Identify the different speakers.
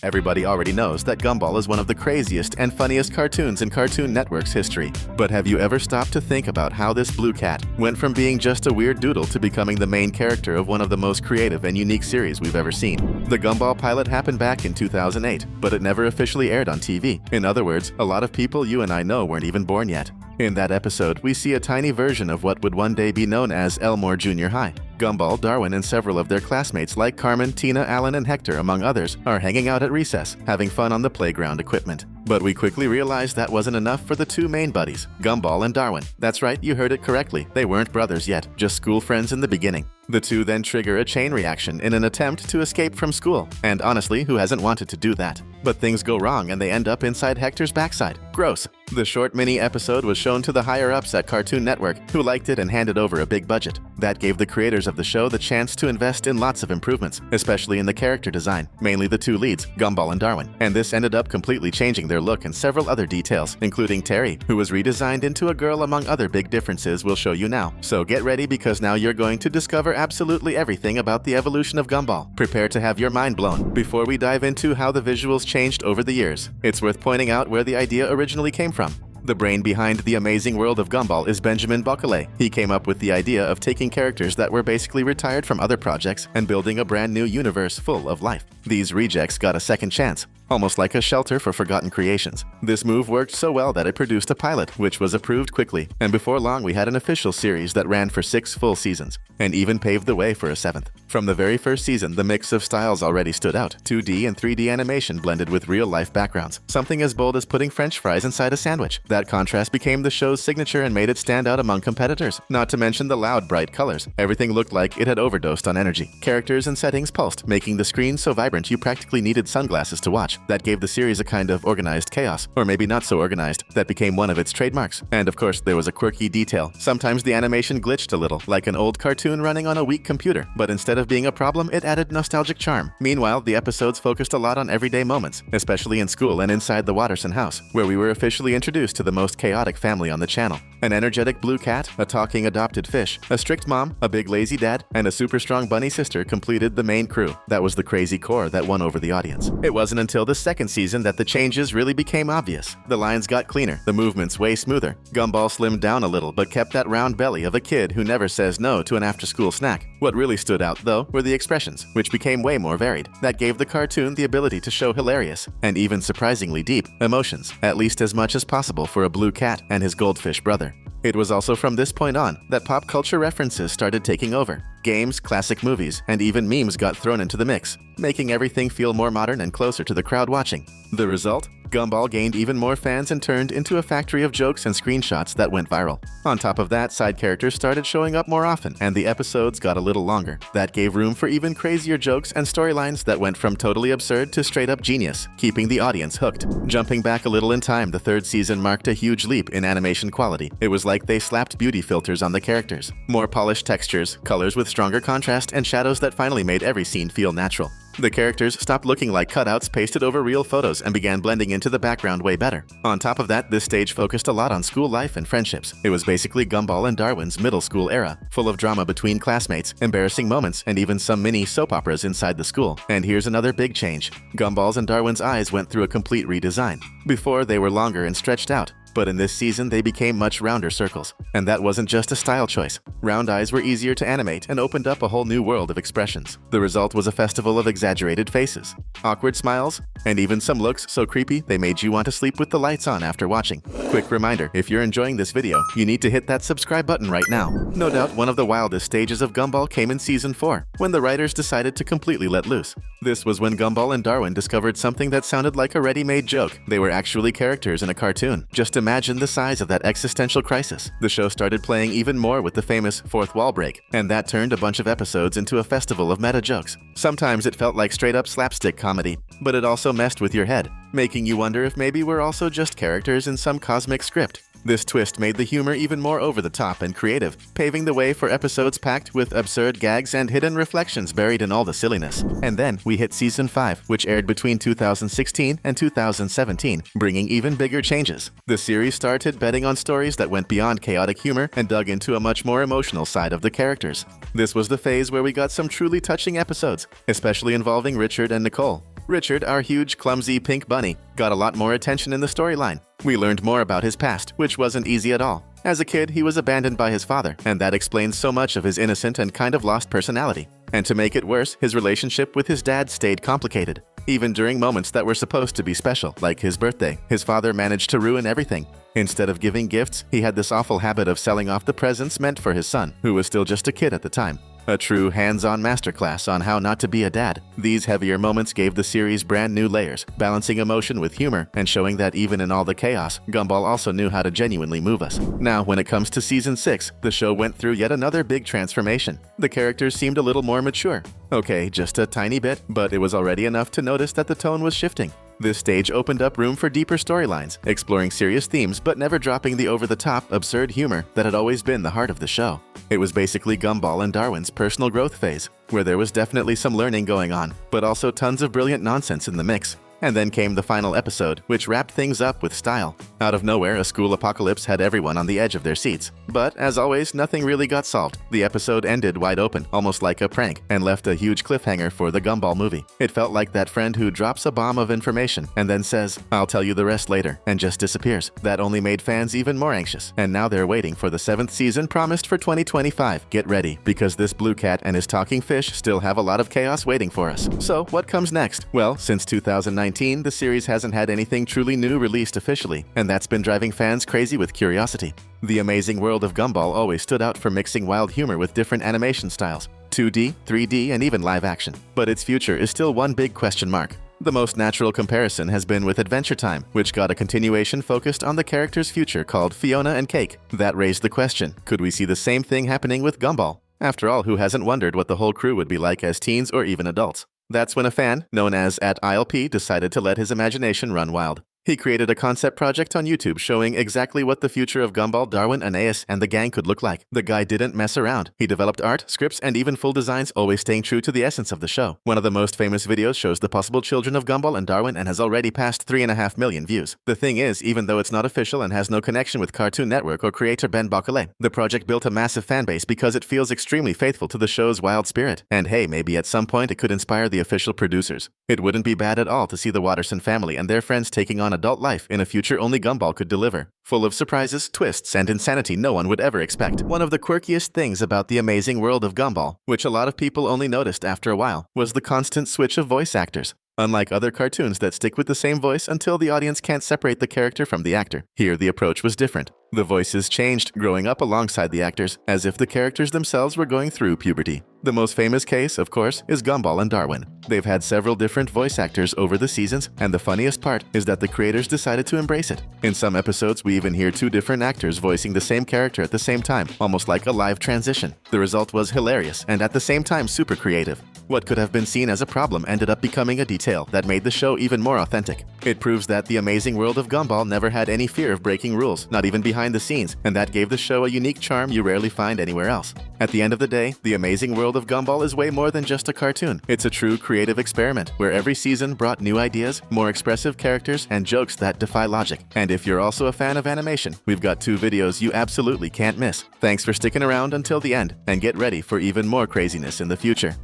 Speaker 1: Everybody already knows that Gumball is one of the craziest and funniest cartoons in Cartoon Network's history. But have you ever stopped to think about how this blue cat went from being just a weird doodle to becoming the main character of one of the most creative and unique series we've ever seen? The Gumball pilot happened back in 2008, but it never officially aired on TV. In other words, a lot of people you and I know weren't even born yet. In that episode, we see a tiny version of what would one day be known as Elmore Junior High. Gumball, Darwin, and several of their classmates like Carmen, Tina, Alan, and Hector, among others, are hanging out at recess, having fun on the playground equipment. But we quickly realized that wasn't enough for the two main buddies, Gumball and Darwin. That's right, you heard it correctly. They weren't brothers yet, just school friends in the beginning. The two then trigger a chain reaction in an attempt to escape from school. And honestly, who hasn't wanted to do that? But things go wrong and they end up inside Hector's backside. Gross. The short mini episode was shown to the higher-ups at Cartoon Network, who liked it and handed over a big budget. That gave the creators of the show the chance to invest in lots of improvements, especially in the character design, mainly the two leads, Gumball and Darwin. And this ended up completely changing their look and several other details, including Terry, who was redesigned into a girl among other big differences we'll show you now. So get ready, because now you're going to discover absolutely everything about the evolution of Gumball. Prepare to have your mind blown. Before we dive into how the visuals changed over the years, it's worth pointing out where the idea originally came from. The brain behind The Amazing World of Gumball is Benjamin Boccalet. He came up with the idea of taking characters that were basically retired from other projects and building a brand new universe full of life. These rejects got a second chance, almost like a shelter for forgotten creations. This move worked so well that it produced a pilot, which was approved quickly, and before long we had an official series that ran for 6 full seasons, and even paved the way for a 7th. From the very first season, the mix of styles already stood out. 2D and 3D animation blended with real-life backgrounds. Something as bold as putting French fries inside a sandwich. That contrast became the show's signature and made it stand out among competitors. Not to mention the loud, bright colors. Everything looked like it had overdosed on energy. Characters and settings pulsed, making the screen so vibrant you practically needed sunglasses to watch. That gave the series a kind of organized chaos, or maybe not so organized, that became one of its trademarks. And of course, there was a quirky detail. Sometimes the animation glitched a little, like an old cartoon running on a weak computer, but instead of being a problem, it added nostalgic charm. Meanwhile, the episodes focused a lot on everyday moments, especially in school and inside the Watterson house, where we were officially introduced to the most chaotic family on the channel. An energetic blue cat, a talking adopted fish, a strict mom, a big lazy dad, and a super strong bunny sister completed the main crew. That was the crazy core that won over the audience. It wasn't until the second season that the changes really became obvious. The lines got cleaner, the movements way smoother. Gumball slimmed down a little but kept that round belly of a kid who never says no to an after-school snack. What really stood out, though, were the expressions, which became way more varied. That gave the cartoon the ability to show hilarious, and even surprisingly deep, emotions, at least as much as possible for a blue cat and his goldfish brother. It was also from this point on that pop culture references started taking over. Games, classic movies, and even memes got thrown into the mix, making everything feel more modern and closer to the crowd watching. The result? Gumball gained even more fans and turned into a factory of jokes and screenshots that went viral. On top of that, side characters started showing up more often, and the episodes got a little longer. That gave room for even crazier jokes and storylines that went from totally absurd to straight-up genius, keeping the audience hooked. Jumping back a little in time, the third season marked a huge leap in animation quality. It was like they slapped beauty filters on the characters. More polished textures, colors with stronger contrast, and shadows that finally made every scene feel natural. The characters stopped looking like cutouts pasted over real photos and began blending into the background way better. On top of that, this stage focused a lot on school life and friendships. It was basically Gumball and Darwin's middle school era, full of drama between classmates, embarrassing moments, and even some mini soap operas inside the school. And here's another big change. Gumball's and Darwin's eyes went through a complete redesign. Before, they were longer and stretched out, but in this season they became much rounder circles. And that wasn't just a style choice. Round eyes were easier to animate and opened up a whole new world of expressions. The result was a festival of exaggerated faces, awkward smiles, and even some looks so creepy they made you want to sleep with the lights on after watching. Quick reminder, if you're enjoying this video, you need to hit that subscribe button right now. No doubt one of the wildest stages of Gumball came in Season 4, when the writers decided to completely let loose. This was when Gumball and Darwin discovered something that sounded like a ready-made joke. They were actually characters in a cartoon. Just imagine the size of that existential crisis. The show started playing even more with the famous fourth wall break, and that turned a bunch of episodes into a festival of meta jokes. Sometimes it felt like straight-up slapstick comedy, but it also messed with your head, making you wonder if maybe we're also just characters in some cosmic script. This twist made the humor even more over-the-top and creative, paving the way for episodes packed with absurd gags and hidden reflections buried in all the silliness. And then we hit Season 5, which aired between 2016 and 2017, bringing even bigger changes. The series started betting on stories that went beyond chaotic humor and dug into a much more emotional side of the characters. This was the phase where we got some truly touching episodes, especially involving Richard and Nicole. Richard, our huge, clumsy pink bunny, got a lot more attention in the storyline. We learned more about his past, which wasn't easy at all. As a kid, he was abandoned by his father, and that explains so much of his innocent and kind of lost personality. And to make it worse, his relationship with his dad stayed complicated. Even during moments that were supposed to be special, like his birthday, his father managed to ruin everything. Instead of giving gifts, he had this awful habit of selling off the presents meant for his son, who was still just a kid at the time. A true hands-on masterclass on how not to be a dad. These heavier moments gave the series brand new layers, balancing emotion with humor and showing that even in all the chaos, Gumball also knew how to genuinely move us. Now, when it comes to Season 6, the show went through yet another big transformation. The characters seemed a little more mature. Okay, just a tiny bit, but it was already enough to notice that the tone was shifting. This stage opened up room for deeper storylines, exploring serious themes but never dropping the over-the-top, absurd humor that had always been the heart of the show. It was basically Gumball and Darwin's personal growth phase, where there was definitely some learning going on, but also tons of brilliant nonsense in the mix. And then came the final episode, which wrapped things up with style. Out of nowhere, a school apocalypse had everyone on the edge of their seats. But, as always, nothing really got solved. The episode ended wide open, almost like a prank, and left a huge cliffhanger for the Gumball movie. It felt like that friend who drops a bomb of information and then says, "I'll tell you the rest later," and just disappears. That only made fans even more anxious. And now they're waiting for the 7th season promised for 2025. Get ready, because this blue cat and his talking fish still have a lot of chaos waiting for us. So, what comes next? Well, since 2019, the series hasn't had anything truly new released officially, and that's been driving fans crazy with curiosity. The Amazing World of Gumball always stood out for mixing wild humor with different animation styles, 2D, 3D, and even live action. But its future is still one big question mark. The most natural comparison has been with Adventure Time, which got a continuation focused on the character's future called Fiona and Cake. That raised the question, could we see the same thing happening with Gumball? After all, who hasn't wondered what the whole crew would be like as teens or even adults? That's when a fan, known as @ILP, decided to let his imagination run wild. He created a concept project on YouTube showing exactly what the future of Gumball, Darwin, Aeneas, and the gang could look like. The guy didn't mess around. He developed art, scripts, and even full designs, always staying true to the essence of the show. One of the most famous videos shows the possible children of Gumball and Darwin and has already passed 3.5 million views. The thing is, even though it's not official and has no connection with Cartoon Network or creator Ben Bocquelet, the project built a massive fanbase because it feels extremely faithful to the show's wild spirit. And hey, maybe at some point it could inspire the official producers. It wouldn't be bad at all to see the Watterson family and their friends taking on adult life in a future only Gumball could deliver, full of surprises, twists, and insanity no one would ever expect. One of the quirkiest things about the Amazing World of Gumball, which a lot of people only noticed after a while, was the constant switch of voice actors. Unlike other cartoons that stick with the same voice until the audience can't separate the character from the actor, here the approach was different. The voices changed, growing up alongside the actors, as if the characters themselves were going through puberty. The most famous case, of course, is Gumball and Darwin. They've had several different voice actors over the seasons, and the funniest part is that the creators decided to embrace it. In some episodes, we even hear 2 different actors voicing the same character at the same time, almost like a live transition. The result was hilarious, and at the same time super creative. What could have been seen as a problem ended up becoming a detail that made the show even more authentic. It proves that the Amazing World of Gumball never had any fear of breaking rules, not even behind the scenes, and that gave the show a unique charm you rarely find anywhere else. At the end of the day, the Amazing World of Gumball is way more than just a cartoon. It's a true creative experiment, where every season brought new ideas, more expressive characters, and jokes that defy logic. And if you're also a fan of animation, we've got 2 videos you absolutely can't miss. Thanks for sticking around until the end, and get ready for even more craziness in the future.